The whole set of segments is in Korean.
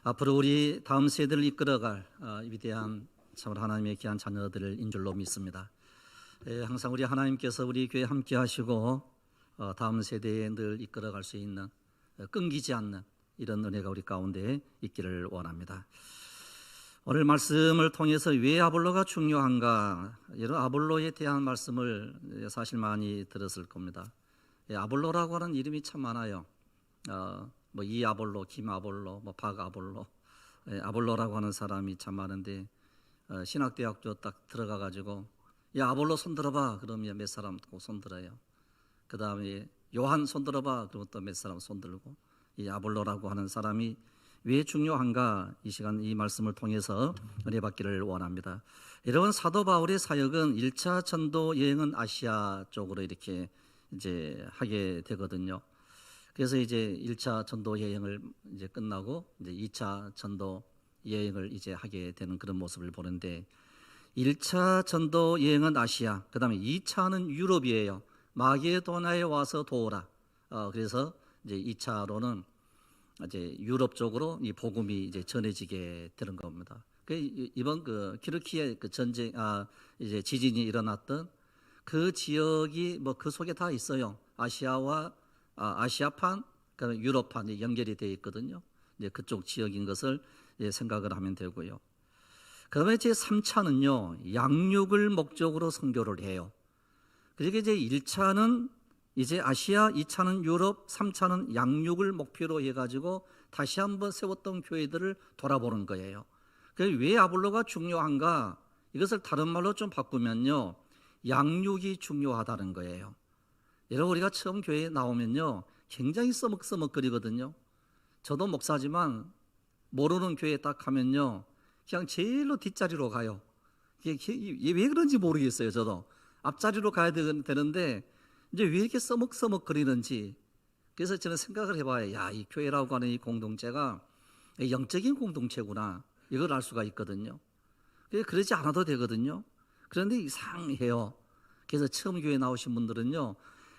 앞으로 우리 다음 세대를 이끌어갈 위대한 참으로 하나님의 귀한 자녀들인 줄로 믿습니다. 항상 우리 하나님께서 우리 교회 함께 하시고 다음 세대에 늘 이끌어갈 수 있는 끊기지 않는 이런 은혜가 우리 가운데 있기를 원합니다. 오늘 말씀을 통해서 왜 아볼로가 중요한가, 이런 아볼로에 대한 말씀을 사실 많이 들었을 겁니다. 아볼로라고 하는 이름이 참 많아요. 뭐 이 아볼로, 김 아볼로, 뭐 박 아볼로, 아볼로라고 하는 사람이 참 많은데 신학대학교 딱 들어가 가지고 야 아볼로 손 들어봐 그러면 몇 사람 손 들어요. 그 다음에 요한 손 들어봐 그러면 또 몇 사람 손 들고, 이 아볼로라고 하는 사람이 왜 중요한가, 이 시간 이 말씀을 통해서 은혜 받기를 원합니다. 여러분, 사도 바울의 사역은 1차 전도 여행은 아시아 쪽으로 이렇게 이제 하게 되거든요. 그래서 이제 1차 전도 여행을 이제 끝나고 이제 2차 전도 여행을 이제 하게 되는 그런 모습을 보는데, 1차 전도 여행은 아시아, 그 다음에 2차는 유럽이에요. 마게도나에 와서 도우라. 그래서 이제 2차로는 이제 유럽 쪽으로 이 복음이 이제 전해지게 되는 겁니다. 이번 그 키르키에 그 전쟁, 이제 지진이 일어났던 그 지역이 뭐 그 속에 다 있어요. 아시아와 아시아판, 그다음에 유럽판이 연결이 되어 있거든요. 이제 그쪽 지역인 것을 생각을 하면 되고요. 그다음에 제 3차는요, 양육을 목적으로 선교를 해요. 그러니까 이제 1차는 이제 아시아, 2차는 유럽, 3차는 양육을 목표로 해가지고 다시 한번 세웠던 교회들을 돌아보는 거예요. 왜 아볼로가 중요한가? 이것을 다른 말로 좀 바꾸면요, 양육이 중요하다는 거예요. 여러분, 우리가 처음 교회에 나오면요 굉장히 써먹써먹거리거든요. 저도 목사지만 모르는 교회에 딱 가면요 그냥 제일로 뒷자리로 가요. 이게 왜 그런지 모르겠어요. 저도 앞자리로 가야 되는데 이제 왜 이렇게 써먹써먹거리는지. 그래서 저는 생각을 해봐요. 야, 이 교회라고 하는 이 공동체가 영적인 공동체구나, 이걸 알 수가 있거든요. 그러지 않아도 되거든요. 그런데 이상해요. 그래서 처음 교회 나오신 분들은요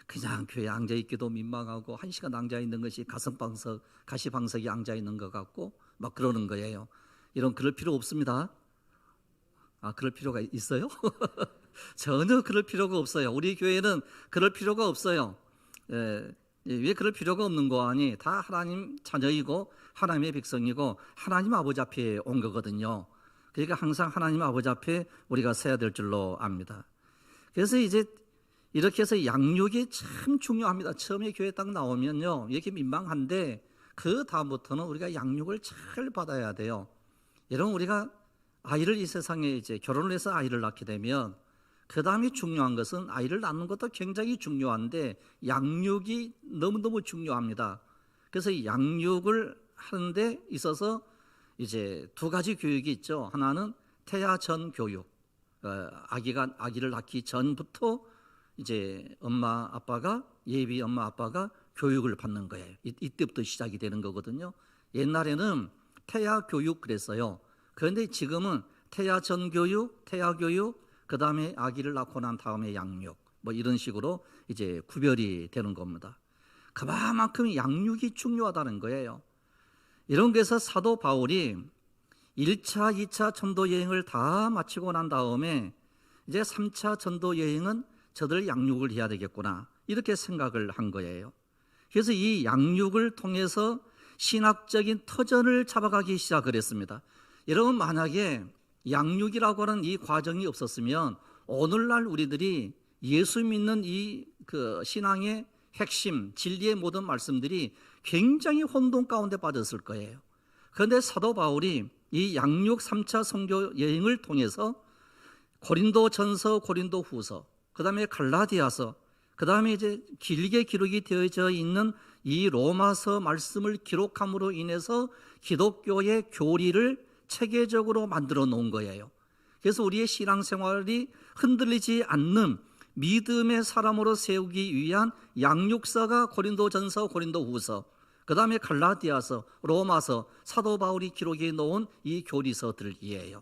그냥 교회에 앉아있기도 민망하고, 1시간 앉아있는 것이 가시방석이 앉아있는 것 같고 막 그러는 거예요. 그럴 필요 없습니다. 그럴 필요가 있어요? 전혀 그럴 필요가 없어요. 우리 교회는 그럴 필요가 없어요. 왜 그럴 필요가 없는 거 아니? 다 하나님 자녀이고 하나님의 백성이고 하나님 아버지 앞에 온 거거든요. 그러니까 항상 하나님 아버지 앞에 우리가 서야 될 줄로 압니다. 그래서 이제 이렇게 해서 양육이 참 중요합니다. 처음에 교회 딱 나오면요 이렇게 민망한데 그 다음부터는 우리가 양육을 잘 받아야 돼요. 여러분, 우리가 아이를 이 세상에 이제 결혼을 해서 아이를 낳게 되면 그 다음에 중요한 것은, 아이를 낳는 것도 굉장히 중요한데 양육이 너무너무 중요합니다. 그래서 이 양육을 하는데 있어서 이제 두 가지 교육이 있죠. 하나는 태아 전 교육, 아기를 낳기 전부터 이제 예비 엄마 아빠가 교육을 받는 거예요. 이때부터 시작이 되는 거거든요. 옛날에는 태아 교육 그랬어요. 그런데 지금은 태아 전 교육, 태아 교육, 그 다음에 아기를 낳고 난 다음에 양육, 뭐 이런 식으로 이제 구별이 되는 겁니다. 그만큼 양육이 중요하다는 거예요. 이런 데서 사도 바울이 1차, 2차 전도 여행을 다 마치고 난 다음에 이제 3차 전도 여행은 저들 양육을 해야 되겠구나, 이렇게 생각을 한 거예요. 그래서 이 양육을 통해서 신학적인 터전을 잡아가기 시작을 했습니다. 여러분, 만약에 양육이라고 하는 이 과정이 없었으면 오늘날 우리들이 예수 믿는 이 그 신앙의 핵심, 진리의 모든 말씀들이 굉장히 혼돈 가운데 빠졌을 거예요. 그런데 사도 바울이 이 양육 3차 선교 여행을 통해서 고린도 전서, 고린도 후서, 그 다음에 갈라디아서, 그 다음에 이제 길게 기록이 되어져 있는 이 로마서 말씀을 기록함으로 인해서 기독교의 교리를 체계적으로 만들어 놓은 거예요. 그래서 우리의 신앙생활이 흔들리지 않는 믿음의 사람으로 세우기 위한 양육서가 고린도전서, 고린도후서, 그 다음에 갈라디아서, 로마서, 사도 바울이 기록해 놓은 이 교리서들이에요.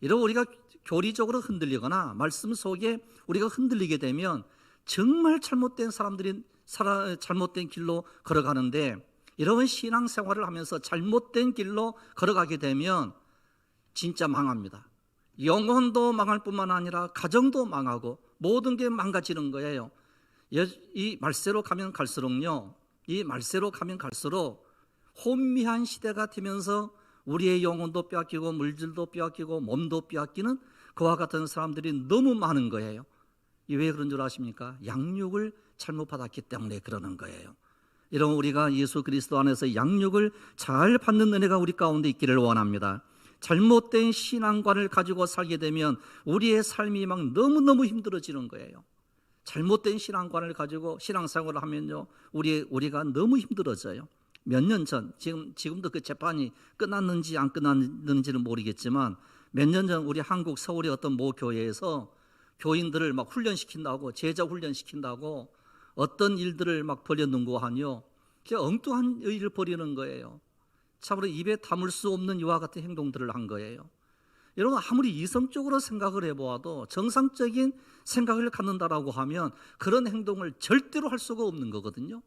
이러고 우리가 교리적으로 흔들리거나 말씀 속에 우리가 흔들리게 되면 정말 잘못된 사람들이 잘못된 길로 걸어가는데, 이런 신앙생활을 하면서 잘못된 길로 걸어가게 되면 진짜 망합니다. 영혼도 망할 뿐만 아니라 가정도 망하고 모든 게 망가지는 거예요. 이 말세로 가면 갈수록요, 이 말세로 가면 갈수록 혼미한 시대가 되면서 우리의 영혼도 빼앗기고 물질도 빼앗기고 몸도 빼앗기는 그와 같은 사람들이 너무 많은 거예요. 왜 그런 줄 아십니까? 양육을 잘못 받았기 때문에 그러는 거예요. 이런 우리가 예수 그리스도 안에서 양육을 잘 받는 은혜가 우리 가운데 있기를 원합니다. 잘못된 신앙관을 가지고 살게 되면 우리의 삶이 막 너무너무 힘들어지는 거예요. 잘못된 신앙관을 가지고 신앙생활을 하면요, 우리가 너무 힘들어져요. 몇 년 전, 지금도 그 재판이 끝났는지 안 끝났는지는 모르겠지만 몇 년 전 우리 한국 서울의 어떤 모 교회에서 교인들을 막 훈련시킨다고, 제자 훈련시킨다고 어떤 일들을 막 벌였는고 하니요, 엉뚱한 일을 벌이는 거예요. 참으로 입에 담을 수 없는 이와 같은 행동들을 한 거예요. 여러분, 아무리 이성적으로 생각을 해보아도 정상적인 생각을 갖는다라고 하면 그런 행동을 절대로 할 수가 없는 거거든요.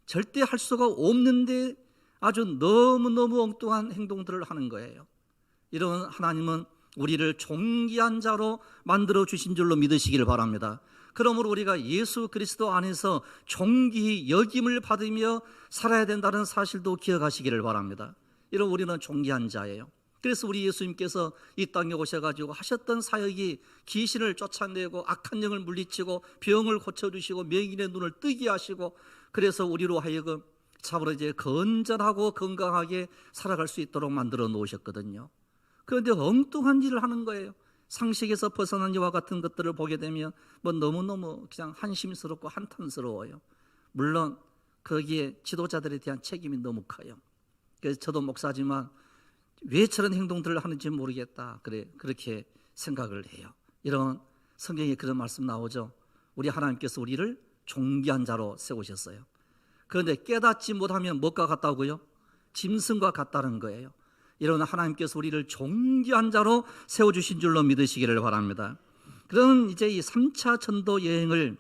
절대 할 수가 없는데 아주 너무너무 엉뚱한 행동들을 하는 거예요. 이런 하나님은 우리를 존귀한 자로 만들어 주신 줄로 믿으시기를 바랍니다. 그러므로 우리가 예수 그리스도 안에서 존귀히 여김을 받으며 살아야 된다는 사실도 기억하시기를 바랍니다. 이런 우리는 존귀한 자예요. 그래서 우리 예수님께서 이 땅에 오셔가지고 하셨던 사역이 귀신을 쫓아내고 악한 영을 물리치고 병을 고쳐주시고 맹인의 눈을 뜨게 하시고, 그래서 우리로 하여금 참으로 이제 건전하고 건강하게 살아갈 수 있도록 만들어 놓으셨거든요. 그런데 엉뚱한 일을 하는 거예요. 상식에서 벗어난 이와 같은 것들을 보게 되면 뭐 너무너무 그냥 한심스럽고 한탄스러워요. 물론 거기에 지도자들에 대한 책임이 너무 커요. 그래서 저도 목사지만 왜 저런 행동들을 하는지 모르겠다, 그렇게 생각을 해요. 이런 성경에 그런 말씀 나오죠. 우리 하나님께서 우리를 존귀한 자로 세우셨어요. 그런데 깨닫지 못하면 뭐가 같다고요? 짐승과 같다는 거예요. 이런 하나님께서 우리를 존귀한 자로 세워주신 줄로 믿으시기를 바랍니다. 그런 이제 이 3차 전도 여행을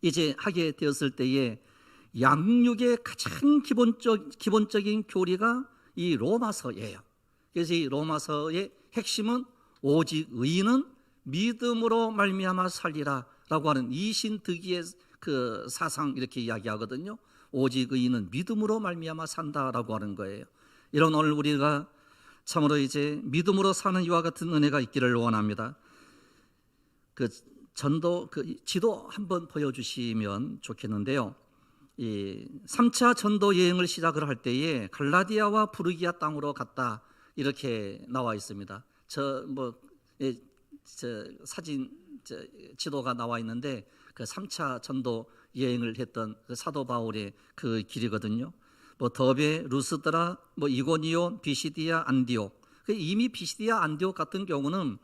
이제 하게 되었을 때에 양육의 가장 기본적인 교리가 이 로마서예요. 그래서 이 로마서의 핵심은 오직 의인은 믿음으로 말미암아 살리라라고 하는 이신득이의 그 사상, 이렇게 이야기하거든요. 오직 의인은 믿음으로 말미암아 산다라고 하는 거예요. 이런 오늘 우리가 참으로 이제 믿음으로 사는 이와 같은 은혜가 있기를 원합니다. 그 전도 그 지도 한번 보여주시면 좋겠는데요. 이 3차 전도 여행을 시작을 할 때에 갈라디아와 부르기아 땅으로 갔다, 이렇게 나와 있습니다. 저 사진 지도가 나와 있는데 그 3차 전도 여행을 했던 그 사도 바울의 그 길이거든요. 더베, 루스드라, 이고니온, 비시디아, 안디옥. 이미 비시디아, 안디옥 같은 경우는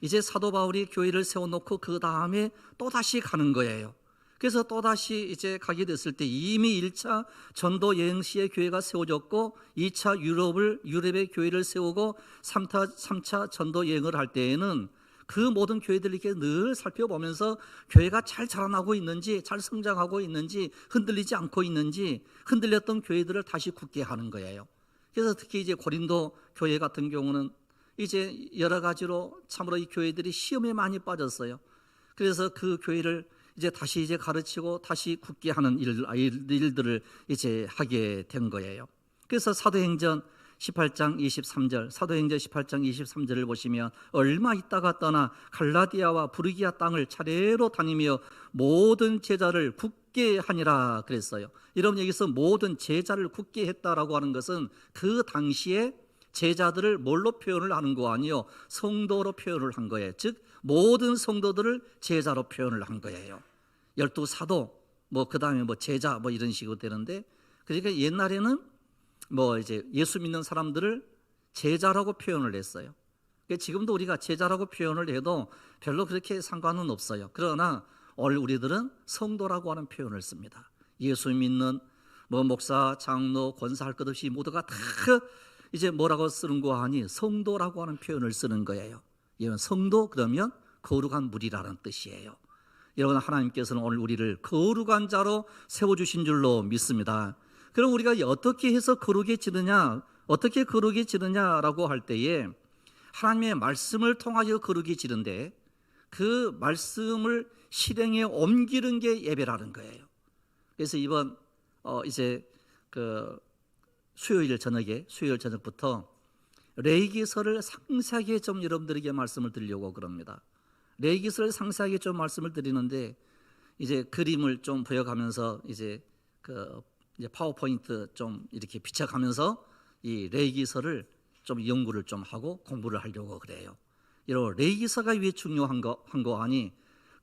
이제 사도 바울이 교회를 세워놓고 그 다음에 또 다시 가는 거예요. 그래서 또 다시 이제 가게 됐을 때 이미 1차 전도 여행 시에 교회가 세워졌고 2차 유럽의 교회를 세우고 3차 전도 여행을 할 때에는 그 모든 교회들을 이렇게 늘 살펴보면서 교회가 잘 자라나고 있는지, 잘 성장하고 있는지, 흔들리지 않고 있는지, 흔들렸던 교회들을 다시 굳게 하는 거예요. 그래서 특히 이제 고린도 교회 같은 경우는 이제 여러 가지로 참으로 이 교회들이 시험에 많이 빠졌어요. 그래서 그 교회를 이제 다시 가르치고 다시 굳게 하는 일들을 이제 하게 된 거예요. 그래서 사도행전 18장 23절, 사도행전 18장 23절을 보시면 얼마 있다가 떠나 갈라디아와 부르기아 땅을 차례로 다니며 모든 제자를 굳게 하니라 그랬어요. 여러분, 여기서 모든 제자를 굳게 했다라고 하는 것은 그 당시에 제자들을 뭘로 표현을 하는 거 아니요, 성도로 표현을 한 거예요. 즉 모든 성도들을 제자로 표현을 한 거예요. 12사도 그 다음에 제자 이런 식으로 되는데, 그러니까 옛날에는 이제 예수 믿는 사람들을 제자라고 표현을 했어요. 그러니까 지금도 우리가 제자라고 표현을 해도 별로 그렇게 상관은 없어요. 그러나 오늘 우리들은 성도라고 하는 표현을 씁니다. 예수 믿는 목사, 장로, 권사할 것 없이 모두가 다 이제 뭐라고 쓰는 거 하니 성도라고 하는 표현을 쓰는 거예요. 이건 성도 그러면 거룩한 무리라는 뜻이에요. 여러분, 하나님께서는 오늘 우리를 거룩한 자로 세워주신 줄로 믿습니다. 그럼 우리가 어떻게 해서 거룩해지느냐, 어떻게 거룩해지느냐라고 할 때에 하나님의 말씀을 통하여 거룩해지는데 그 말씀을 실행에 옮기는 게 예배라는 거예요. 그래서 이번 이제 그 수요일 저녁부터 레위기서를 상세하게 좀 여러분들에게 말씀을 드리려고 그럽니다. 레위기서를 상세하게 좀 말씀을 드리는데 이제 그림을 좀 보여가면서 이제 파워포인트 좀 이렇게 비춰가면서 이 레위기서를 좀 연구를 좀 하고 공부를 하려고 그래요. 이런 레위기서가 왜 중요한 거 아니?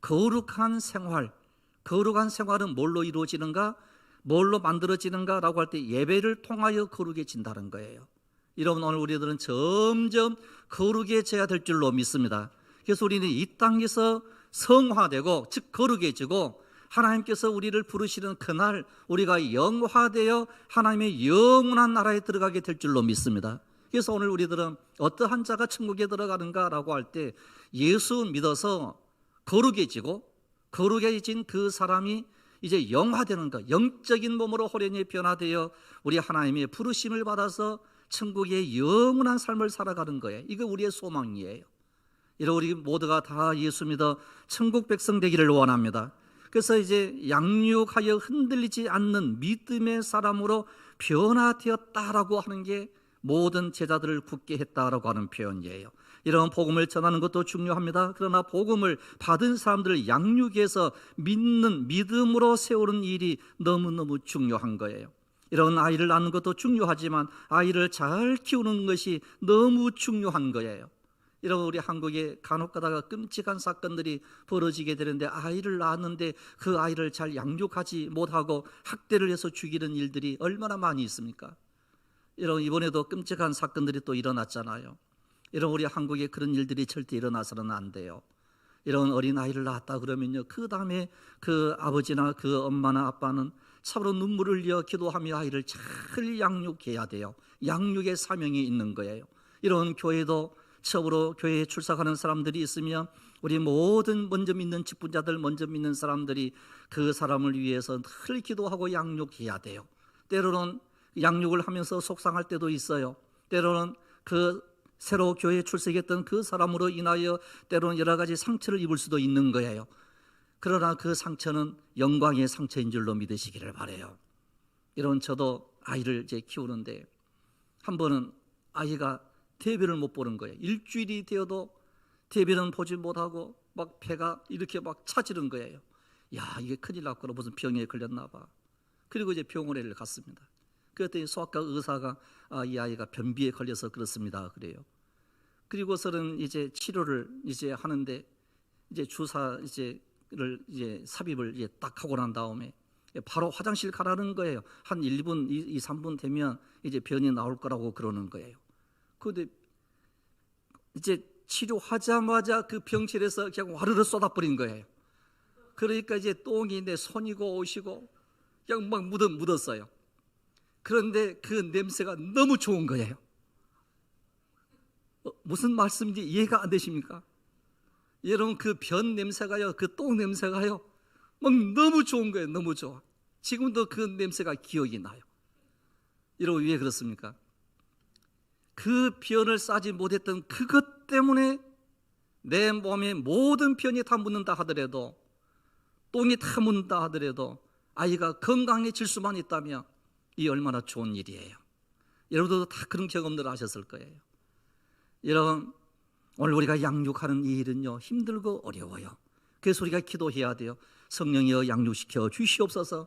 거룩한 생활은 뭘로 이루어지는가? 뭘로 만들어지는가라고 할 때 예배를 통하여 거룩해진다는 거예요. 여러분, 오늘 우리들은 점점 거룩해져야 될 줄로 믿습니다. 그래서 우리는 이 땅에서 성화되고, 즉 거룩해지고, 하나님께서 우리를 부르시는 그날 우리가 영화되어 하나님의 영원한 나라에 들어가게 될 줄로 믿습니다. 그래서 오늘 우리들은 어떠한 자가 천국에 들어가는가라고 할 때 예수 믿어서 거룩해지고, 거룩해진 그 사람이 이제 영화되는 것, 영적인 몸으로 호련히 변화되어 우리 하나님의 부르심을 받아서 천국의 영원한 삶을 살아가는 거예요. 이거 우리의 소망이에요. 이런 우리 모두가 다 예수 믿어 천국 백성 되기를 원합니다. 그래서 이제 양육하여 흔들리지 않는 믿음의 사람으로 변화되었다라고 하는 게 모든 제자들을 굳게 했다라고 하는 표현이에요. 이런 복음을 전하는 것도 중요합니다. 그러나 복음을 받은 사람들을 양육해서 믿는 믿음으로 세우는 일이 너무너무 중요한 거예요. 이런 아이를 낳는 것도 중요하지만 아이를 잘 키우는 것이 너무 중요한 거예요. 이런 우리 한국에 간혹 가다가 끔찍한 사건들이 벌어지게 되는데 아이를 낳았는데 그 아이를 잘 양육하지 못하고 학대를 해서 죽이는 일들이 얼마나 많이 있습니까? 이런 이번에도 끔찍한 사건들이 또 일어났잖아요. 이런 우리 한국에 그런 일들이 절대 일어나서는 안 돼요. 이런 어린 아이를 낳았다 그러면요, 그 다음에 그 아버지나 그 엄마나 아빠는 참으로 눈물을 흘려 기도하며 아이를 잘 양육해야 돼요. 양육의 사명이 있는 거예요. 이런 교회도 처음으로 교회에 출석하는 사람들이 있으면 우리 모든 먼저 믿는 직분자들, 먼저 믿는 사람들이 그 사람을 위해서 늘 기도하고 양육해야 돼요. 때로는 양육을 하면서 속상할 때도 있어요. 때로는 그 새로 교회에 출석했던 그 사람으로 인하여 때로는 여러 가지 상처를 입을 수도 있는 거예요. 그러나 그 상처는 영광의 상처인 줄로 믿으시기를 바라요. 이런 저도 아이를 이제 키우는데 한 번은 아이가 대변을 못 보는 거예요. 일주일이 되어도 대변은 보지 못하고 막 배가 이렇게 막 차지는 거예요. 야, 이게 큰일 났구나. 무슨 병에 걸렸나 봐. 그리고 이제 병원에 갔습니다. 그랬더니 소아과 의사가 이 아이가 변비에 걸려서 그렇습니다. 그래요. 그리고서는 이제 치료를 이제 하는데 이제 주사 이제 삽입을 이제 딱 하고 난 다음에 바로 화장실 가라는 거예요. 한 1분, 2, 3분 되면 이제 변이 나올 거라고 그러는 거예요. 그런데 이제 치료하자마자 그 병실에서 그냥 와르르 쏟아버린 거예요. 그러니까 이제 똥이 내 손이고 옷이고 그냥 막 묻었어요. 그런데 그 냄새가 너무 좋은 거예요. 무슨 말씀인지 이해가 안 되십니까? 여러분, 그 변 냄새가요, 그 똥 냄새가요, 막 너무 좋은 거예요. 너무 좋아. 지금도 그 냄새가 기억이 나요. 여러분, 왜 그렇습니까? 그 변을 싸지 못했던 그것 때문에 내 몸에 모든 변이 다 묻는다 하더라도, 똥이 다 묻는다 하더라도 아이가 건강해질 수만 있다면 이 얼마나 좋은 일이에요. 여러분도 다 그런 경험들을 하셨을 거예요. 여러분, 오늘 우리가 양육하는 이 일은요, 힘들고 어려워요. 그래서 우리가 기도해야 돼요. 성령이여 양육시켜 주시옵소서.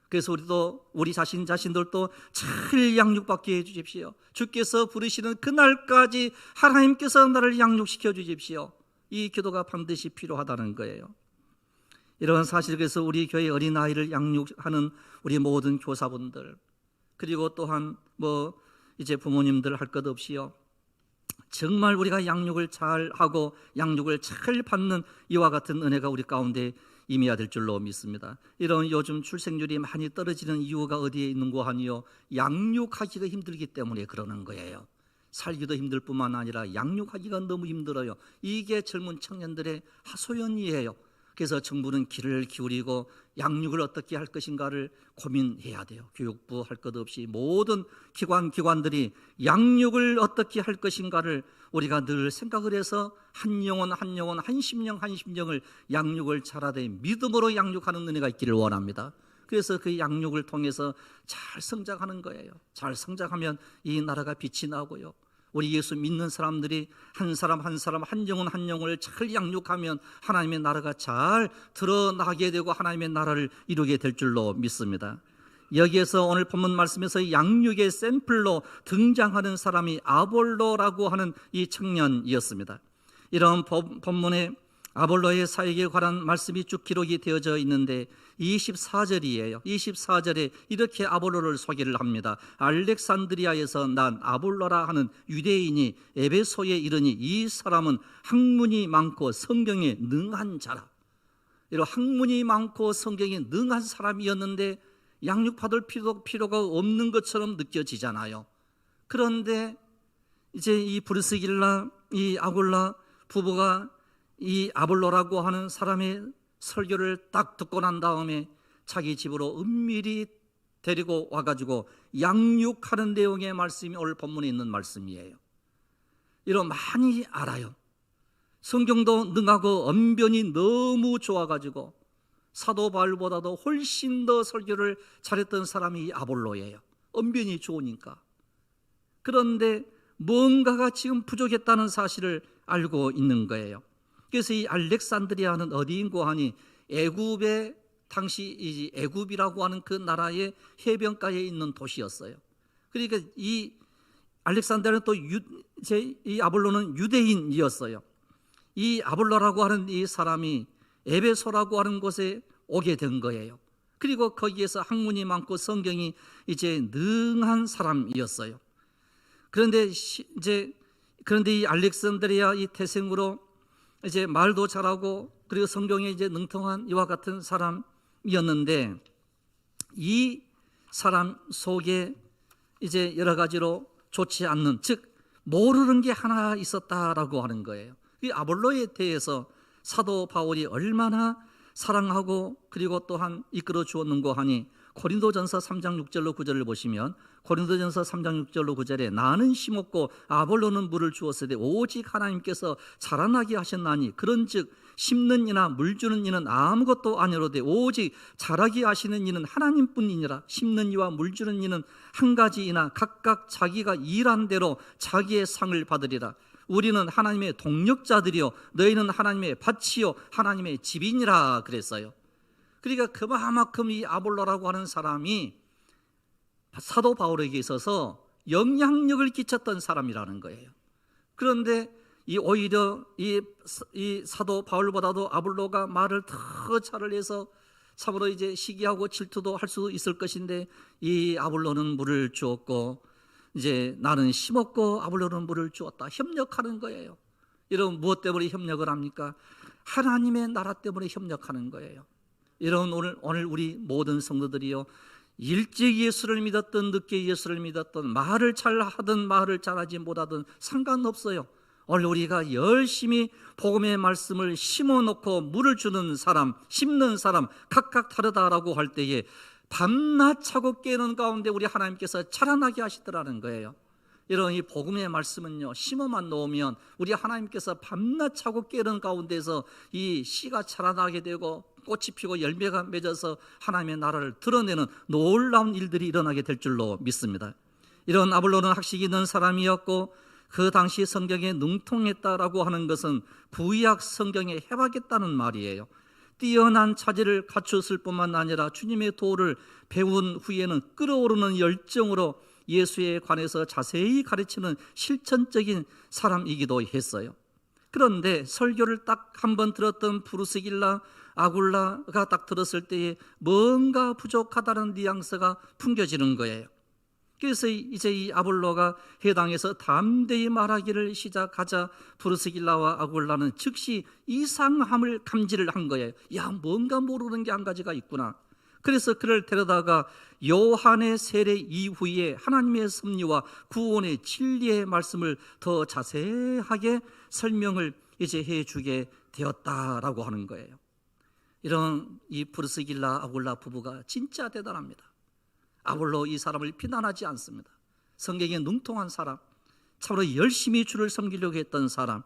그래서 우리도 우리 자신들도 잘 양육받게 해주십시오. 주께서 부르시는 그날까지 하나님께서 나를 양육시켜 주십시오. 이 기도가 반드시 필요하다는 거예요. 이런 사실, 그래서 우리 교회 어린아이를 양육하는 우리 모든 교사분들, 그리고 또한 이제 부모님들 할 것 없이요, 정말 우리가 양육을 잘 하고 양육을 잘 받는 이와 같은 은혜가 우리 가운데 임해야 될 줄로 믿습니다. 이런 요즘 출생률이 많이 떨어지는 이유가 어디에 있는고 하니요, 양육하기가 힘들기 때문에 그러는 거예요. 살기도 힘들 뿐만 아니라 양육하기가 너무 힘들어요. 이게 젊은 청년들의 하소연이에요. 그래서 정부는 귀를 기울이고 양육을 어떻게 할 것인가를 고민해야 돼요. 교육부 할 것 없이 모든 기관들이 양육을 어떻게 할 것인가를 우리가 늘 생각을 해서 한 영혼 한 영혼, 한 심령을 양육을 잘하되 믿음으로 양육하는 은혜가 있기를 원합니다. 그래서 그 양육을 통해서 잘 성장하는 거예요. 잘 성장하면 이 나라가 빛이 나고요. 우리 예수 믿는 사람들이 한 사람 한 영혼을 잘 양육하면 하나님의 나라가 잘 드러나게 되고 하나님의 나라를 이루게 될 줄로 믿습니다. 여기에서 오늘 본문 말씀에서 양육의 샘플로 등장하는 사람이 아볼로라고 하는 이 청년이었습니다. 이런 본문에 아볼로의 사역에 관한 말씀이 쭉 기록이 되어져 있는데 24절이에요. 24절에 이렇게 아볼로를 소개를 합니다. 알렉산드리아에서 난 아볼로라 하는 유대인이 에베소에 이르니 이 사람은 학문이 많고 성경에 능한 자라. 이런 학문이 많고 성경에 능한 사람이었는데 양육받을 필요가 없는 것처럼 느껴지잖아요. 그런데 이제 이 브리스길라, 이 아굴라 부부가 이 아볼로라고 하는 사람의 설교를 딱 듣고 난 다음에 자기 집으로 은밀히 데리고 와가지고 양육하는 내용의 말씀이 오늘 본문에 있는 말씀이에요. 이런 많이 알아요. 성경도 능하고 언변이 너무 좋아가지고 사도 바울보다도 훨씬 더 설교를 잘했던 사람이 아볼로예요. 언변이 좋으니까. 그런데 뭔가가 지금 부족했다는 사실을 알고 있는 거예요. 그래서 이 알렉산드리아는 어디인고 하니 애굽의 당시 애굽이라고 하는 그 나라의 해변가에 있는 도시였어요. 그러니까 이 알렉산드리아는 또 이 아볼로는 유대인이었어요. 이 아볼로라고 하는 이 사람이 에베소라고 하는 곳에 오게 된 거예요. 그리고 거기에서 학문이 많고 성경이 이제 능한 사람이었어요. 그런데 이 알렉산드리아 이 태생으로 이제 말도 잘하고 그리고 성경에 이제 능통한 이와 같은 사람이었는데 이 사람 속에 이제 여러 가지로 좋지 않는, 즉 모르는 게 하나 있었다라고 하는 거예요. 이 아볼로에 대해서 사도 바울이 얼마나 사랑하고 그리고 또한 이끌어 주었는고 하니 고린도전서 3장 6절로 9절을 보시면 고린도전서 3장 6절로 9절에 나는 심었고 아볼로는 물을 주었으되 오직 하나님께서 자라나게 하셨나니 그런즉 심는 이나 물 주는 이는 아무것도 아니로되 오직 자라게 하시는 이는 하나님뿐이니라. 심는 이와 물 주는 이는 한 가지이나 각각 자기가 일한 대로 자기의 상을 받으리라. 우리는 하나님의 동력자들이요 너희는 하나님의 밭이요 하나님의 집이니라 그랬어요. 그러니까 그만큼 이 아볼로라고 하는 사람이 사도 바울에게 있어서 영향력을 끼쳤던 사람이라는 거예요. 그런데 오히려 이 사도 바울보다도 아볼로가 말을 더 잘해서 참으로 이제 시기하고 질투도 할 수도 있을 것인데 이 아볼로는 물을 주었고 이제 나는 심었고 아볼로는 물을 주었다. 협력하는 거예요. 이런 무엇 때문에 협력을 합니까? 하나님의 나라 때문에 협력하는 거예요. 이런 오늘 우리 모든 성도들이요 일찍 예수를 믿었던 늦게 예수를 믿었던 말을 잘하든 말을 잘하지 못하든 상관없어요. 오늘 우리가 열심히 복음의 말씀을 심어놓고 물을 주는 사람, 심는 사람 각각 다르다라고 할 때에 밤낮 차고 깨는 가운데 우리 하나님께서 자라나게 하시더라는 거예요. 이런 이 복음의 말씀은요 심어만 놓으면 우리 하나님께서 밤낮 차고 깨는 가운데서 이 씨가 자라나게 되고 꽃이 피고 열매가 맺어서 하나님의 나라를 드러내는 놀라운 일들이 일어나게 될 줄로 믿습니다. 이런 아볼로는 학식이 있는 사람이었고 그 당시 성경에 능통했다라고 하는 것은 구약 성경에 해박했다는 말이에요. 뛰어난 차지를 갖췄을 뿐만 아니라 주님의 도를 배운 후에는 끓어오르는 열정으로 예수에 관해서 자세히 가르치는 실천적인 사람이기도 했어요. 그런데 설교를 딱 한 번 들었던 브루스길라 아굴라가 딱 들었을 때에 뭔가 부족하다는 뉘앙스가 풍겨지는 거예요. 그래서 이제 이 아볼로가 해당해서 담대히 말하기를 시작하자 브루스길라와 아굴라는 즉시 이상함을 감지를 한 거예요. 야, 뭔가 모르는 게 한 가지가 있구나. 그래서 그를 데려다가 요한의 세례 이후에 하나님의 섭리와 구원의 진리의 말씀을 더 자세하게 설명을 이제 해주게 되었다라고 하는 거예요. 이런 이 프리스길라 아굴라 부부가 진짜 대단합니다. 아볼로 이 사람을 비난하지 않습니다. 성경에 능통한 사람, 참으로 열심히 주를 섬기려고 했던 사람,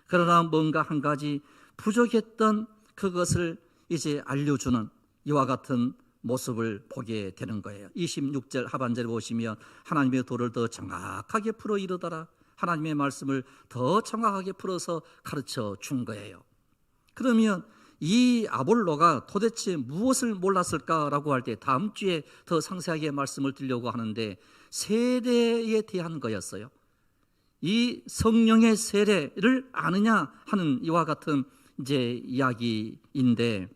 그러나 뭔가 한 가지 부족했던 그것을 이제 알려주는 이와 같은 모습을 보게 되는 거예요. 26절 하반절에 보시면 하나님의 도를 더 정확하게 풀어 이르더라, 하나님의 말씀을 더 정확하게 풀어서 가르쳐 준 거예요. 그러면 이 아볼로가 도대체 무엇을 몰랐을까라고 할 때 다음 주에 더 상세하게 말씀을 드리려고 하는데, 세례에 대한 거였어요. 이 성령의 세례를 아느냐 하는 이와 같은 이제 이야기인데,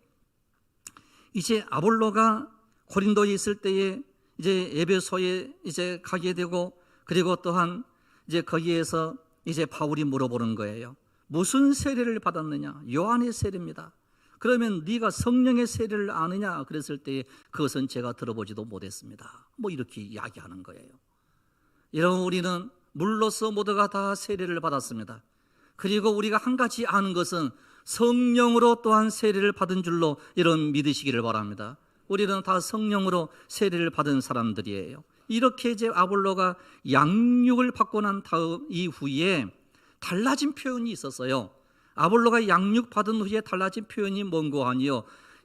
이제 아볼로가 고린도에 있을 때에 이제 에베소에 이제 가게 되고, 그리고 또한 이제 거기에서 이제 바울이 물어보는 거예요. 무슨 세례를 받았느냐? 요한의 세례입니다. 그러면 네가 성령의 세례를 아느냐? 그랬을 때 그것은 제가 들어보지도 못했습니다. 뭐 이렇게 이야기하는 거예요. 이런 우리는 물로서 모두가 다 세례를 받았습니다. 그리고 우리가 한 가지 아는 것은 성령으로 또한 세례를 받은 줄로 이런 믿으시기를 바랍니다. 우리는 다 성령으로 세례를 받은 사람들이에요. 이렇게 이제 아볼로가 양육을 받고 난 다음 이후에 달라진 표현이 있었어요. 아볼로가 양육받은 후에 달라진 표현이 뭔고 하니요,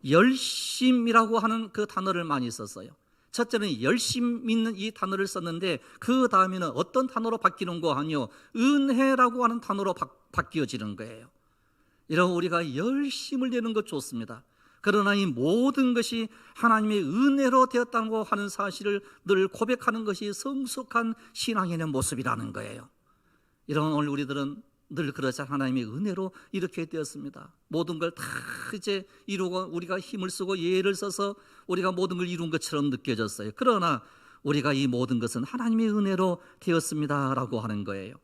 열심이라고 하는 그 단어를 많이 썼어요. 첫째는 열심 있는 이 단어를 썼는데, 그 다음에는 어떤 단어로 바뀌는고 하니요, 은혜라고 하는 단어로 바뀌어지는 거예요. 이런 우리가 열심을 내는 것 좋습니다. 그러나 이 모든 것이 하나님의 은혜로 되었다고 하는 사실을 늘 고백하는 것이 성숙한 신앙인의 모습이라는 거예요. 이런 오늘 우리들은 늘 그러자 하나님의 은혜로 이렇게 되었습니다. 모든 걸 다 이제 이루고 우리가 힘을 쓰고 예를 써서 우리가 모든 걸 이룬 것처럼 느껴졌어요. 그러나 우리가 이 모든 것은 하나님의 은혜로 되었습니다라고 하는 거예요.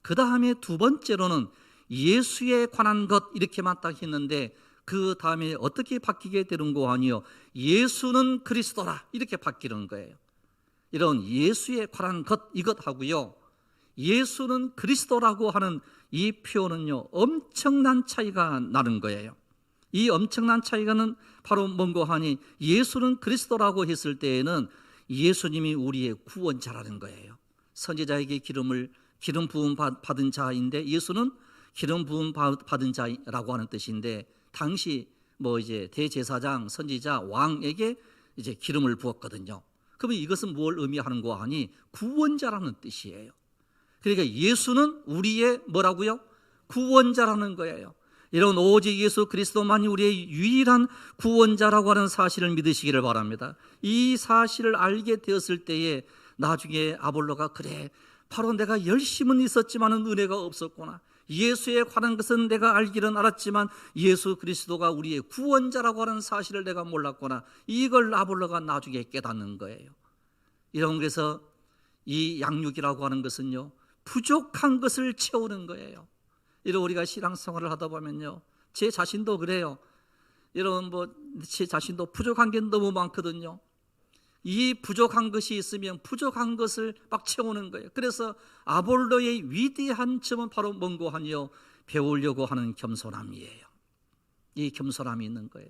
그 다음에 두 번째로는 예수에 관한 것 이렇게만 딱 했는데, 그 다음에 어떻게 바뀌게 되는 거 아니요, 예수는 그리스도라 이렇게 바뀌는 거예요. 이런 예수에 관한 것 이것하고요, 예수는 그리스도라고 하는 이 표현은요, 엄청난 차이가 나는 거예요. 이 엄청난 차이가는 바로 뭔고 하니, 예수는 그리스도라고 했을 때에는 예수님이 우리의 구원자라는 거예요. 선지자에게 기름 부음 받은 자인데, 예수는 기름 부음 받은 자라고 하는 뜻인데, 당시 뭐 이제 대제사장, 선지자, 왕에게 이제 기름을 부었거든요. 그러면 이것은 뭘 의미하는 거 하니, 구원자라는 뜻이에요. 그러니까 예수는 우리의 뭐라고요? 구원자라는 거예요. 이런 오직 예수 그리스도만이 우리의 유일한 구원자라고 하는 사실을 믿으시기를 바랍니다. 이 사실을 알게 되었을 때에 나중에 아볼로가, 그래, 바로 내가 열심은 있었지만 은혜가 없었구나, 예수에 관한 것은 내가 알기는 알았지만 예수 그리스도가 우리의 구원자라고 하는 사실을 내가 몰랐구나, 이걸 아볼로가 나중에 깨닫는 거예요. 이런 그래서 이 양육이라고 하는 것은요, 부족한 것을 채우는 거예요. 이런 우리가 신앙생활을 하다 보면요, 제 자신도 그래요. 이런 제 자신도 부족한 게 너무 많거든요. 이 부족한 것이 있으면 부족한 것을 막 채우는 거예요. 그래서 아볼로의 위대한 점은 바로 뭔고 하니요, 배우려고 하는 겸손함이에요. 이 겸손함이 있는 거예요.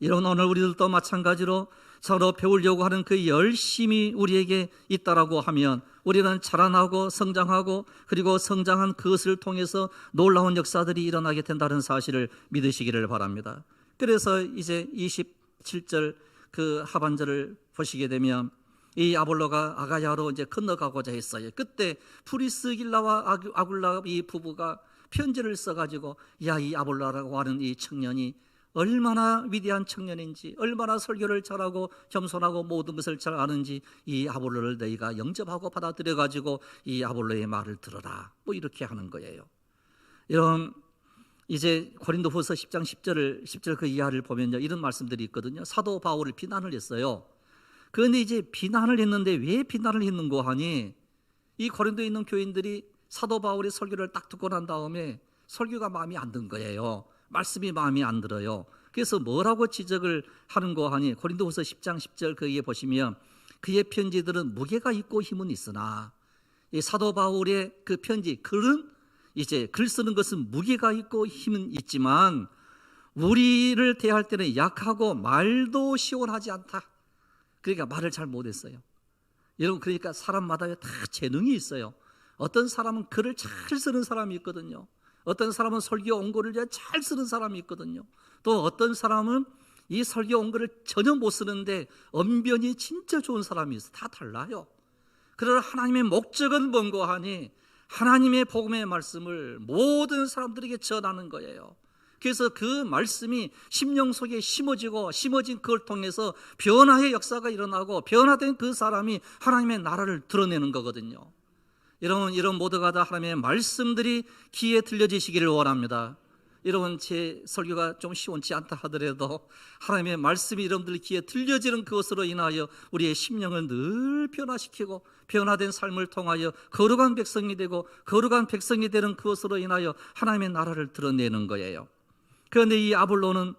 이런 오늘 우리들도 마찬가지로 서로 배우려고 하는 그 열심이 우리에게 있다라고 하면 우리는 자라나고 성장하고, 그리고 성장한 그것을 통해서 놀라운 역사들이 일어나게 된다는 사실을 믿으시기를 바랍니다. 그래서 이제 27절 그 하반절을 보시게 되면, 이 아볼로가 아가야로 이제 건너가고자 했어요. 그때 프리스길라와 아굴라 이 부부가 편지를 써가지고, 야, 이 아볼로라고 하는 이 청년이 얼마나 위대한 청년인지, 얼마나 설교를 잘하고 겸손하고 모든 것을 잘 아는지, 이 아볼로를 너희가 영접하고 받아들여가지고 이 아볼로의 말을 들어라, 뭐 이렇게 하는 거예요. 이런 이제 고린도후서 10장 10절 그 이하를 보면요, 이런 말씀들이 있거든요. 사도 바울을 비난을 했어요. 그런데 이제 비난을 했는데 왜 비난을 했는고 하니, 이 고린도에 있는 교인들이 사도 바울의 설교를 딱 듣고 난 다음에 설교가 마음에 안 든 거예요. 말씀이 마음에 안 들어요. 그래서 뭐라고 지적을 하는고 하니, 고린도후서 10장 10절 거기에 보시면, 그의 편지들은 무게가 있고 힘은 있으나, 이 사도 바울의 그 편지 글은 이제 글 쓰는 것은 무게가 있고 힘은 있지만 우리를 대할 때는 약하고 말도 시원하지 않다. 그러니까 말을 잘 못했어요. 여러분, 그러니까 사람마다 다 재능이 있어요. 어떤 사람은 글을 잘 쓰는 사람이 있거든요. 어떤 사람은 설교 원고를 잘 쓰는 사람이 있거든요. 또 어떤 사람은 이 설교 원고를 전혀 못 쓰는데 언변이 진짜 좋은 사람이 있어요. 다 달라요. 그러나 하나님의 목적은 뭔가 하니 하나님의 복음의 말씀을 모든 사람들에게 전하는 거예요. 그래서 그 말씀이 심령 속에 심어지고 심어진 그걸 통해서 변화의 역사가 일어나고 변화된 그 사람이 하나님의 나라를 드러내는 거거든요. 여러분, 이런 모두가 다 하나님의 말씀들이 귀에 들려지시기를 원합니다. 여러분, 제 설교가 좀 시원치 않다 하더라도 하나님의 말씀이 여러분들 귀에 들려지는 그것으로 인하여 우리의 심령을 늘 변화시키고 변화된 삶을 통하여 거룩한 백성이 되고 거룩한 백성이 되는 그것으로 인하여 하나님의 나라를 드러내는 거예요. 그런데 이 아볼로는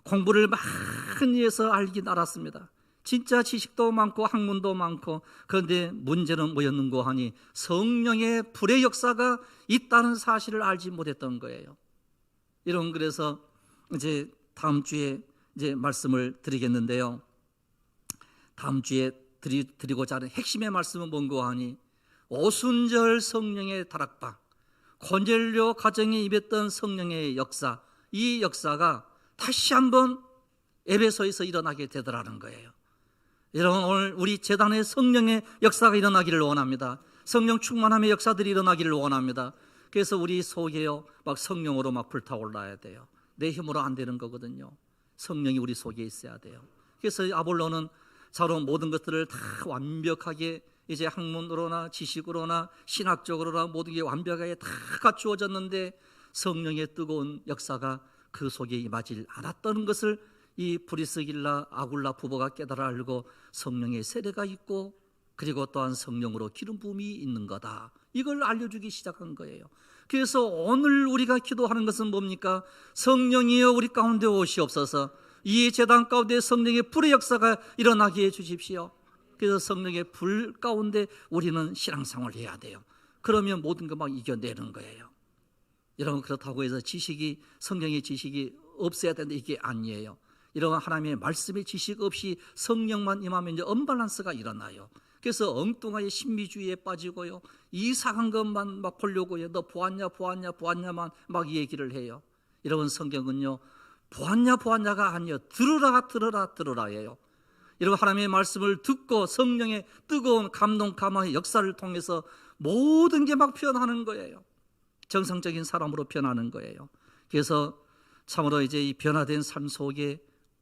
공부를 많이 해서 알긴 알았습니다. 진짜 지식도 많고 학문도 많고, 그런데 문제는 뭐였는고 하니 성령의 불의 역사가 있다는 사실을 알지 못했던 거예요. 여러분, 그래서 이제 다음 주에 이제 말씀을 드리겠는데요. 다음 주에 드리고자 하는 핵심의 말씀은 뭔고 하니 오순절 성령의 다락방, 고넬료 가정에 임했던 성령의 역사, 이 역사가 다시 한번 에베소에서 일어나게 되더라는 거예요. 여러분, 오늘 우리 제단의 성령의 역사가 일어나기를 원합니다. 성령 충만함의 역사들이 일어나기를 원합니다. 그래서 우리 속에요, 막 성령으로 막 불타올라야 돼요. 내 힘으로 안 되는 거거든요. 성령이 우리 속에 있어야 돼요. 그래서 아볼로는 자로 모든 것들을 다 완벽하게 이제 학문으로나 지식으로나 신학적으로나 모든 게 완벽하게 다 갖추어졌는데 성령의 뜨거운 역사가 그 속에 임하지 않았다는 것을 이 브리스길라 아굴라 부부가 깨달아 알고 성령의 세례가 있고 그리고 또한 성령으로 기름 부음이 있는 거다, 이걸 알려주기 시작한 거예요. 그래서 오늘 우리가 기도하는 것은 뭡니까? 성령이여 우리 가운데 오시옵소서. 이 제단 가운데 성령의 불의 역사가 일어나게 해주십시오. 그래서 성령의 불 가운데 우리는 신앙생활을 해야 돼요. 그러면 모든 거 막 이겨내는 거예요. 여러분, 그렇다고 해서 지식이, 성령의 지식이 없어야 되는데 이게 아니에요. 이런 하나님의 말씀의 지식 없이 성령만 임하면 이제 언밸런스가 일어나요. 그래서 엉뚱하게 신비주의에 빠지고요, 이상한 것만 막 보려고 해요. 너 보았냐만 막 얘기를 해요. 여러분, 성경은요 보았냐가 아니에요. 들으라예요. 여러분, 하나님의 말씀을 듣고 성령의 뜨거운 감동 감화의 역사를 통해서 모든 게 막 변하는 거예요. 정상적인 사람으로 변하는 거예요. 그래서 참으로 이제 이 변화된 삶 속에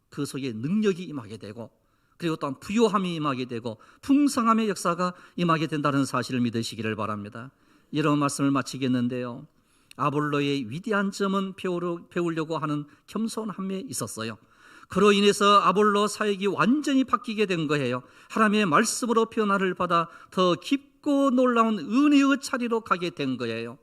그 속에 능력이 임하게 되고 그리고 또한 부요함이 임하게 되고 풍성함의 역사가 임하게 된다는 사실을 믿으시기를 바랍니다. 이런 말씀을 마치겠는데요, 아볼로의 위대한 점은 배우려고 하는 겸손함에 있었어요. 그로 인해서 아볼로 사역이 완전히 바뀌게 된 거예요. 하나님의 말씀으로 변화를 받아 더 깊고 놀라운 은혜의 자리로 가게 된 거예요.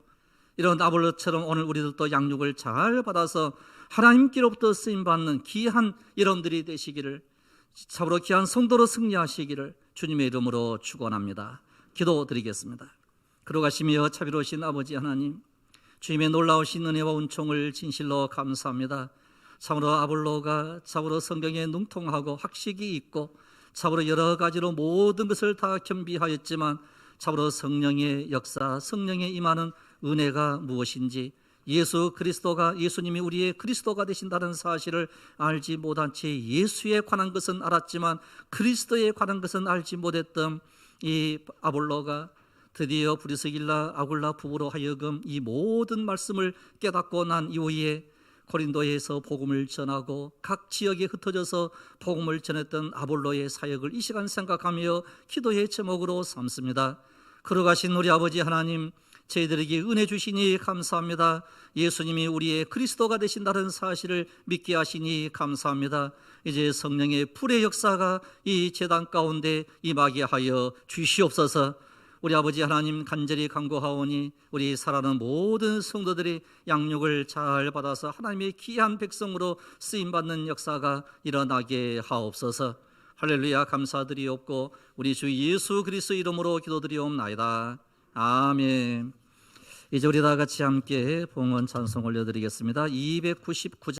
이런 아볼로처럼 오늘 우리들도 양육을 잘 받아서 하나님께로부터 쓰임받는 귀한 여러분들이 되시기를, 참으로 귀한 성도로 승리하시기를 주님의 이름으로 축원합니다. 기도드리겠습니다. 그러가시며 자비로우신 아버지 하나님, 주님의 놀라우신 은혜와 은총을 진실로 감사합니다. 참으로 아볼로가 참으로 성경에 능통하고 학식이 있고 참으로 여러 가지로 모든 것을 다 겸비하였지만 참으로 성령의 역사, 성령에 임하는 은혜가 무엇인지, 예수님이 우리의 그리스도가 되신다는 사실을 알지 못한 채 예수에 관한 것은 알았지만 그리스도에 관한 것은 알지 못했던 이 아볼로가 드디어 브리스길라 아굴라 부부로 하여금 이 모든 말씀을 깨닫고 난 이후에 고린도에서 복음을 전하고 각 지역에 흩어져서 복음을 전했던 아볼로의 사역을 이 시간 생각하며 기도의 제목으로 삼습니다. 걸어가신 우리 아버지 하나님, 저희들에게 은혜 주시니 감사합니다. 예수님이 우리의 그리스도가 되신다는 사실을 믿게 하시니 감사합니다. 이제 성령의 불의 역사가 이 제단 가운데 임하게 하여 주시옵소서. 우리 아버지 하나님, 간절히 간구하오니 우리 살아가는 모든 성도들이 양육을 잘 받아서 하나님의 귀한 백성으로 쓰임받는 역사가 일어나게 하옵소서. 할렐루야. 감사드리옵고 우리 주 예수 그리스도 이름으로 기도드리옵나이다. 아멘. 이제 우리 다 같이 함께 봉헌 찬송 올려드리겠습니다. 299장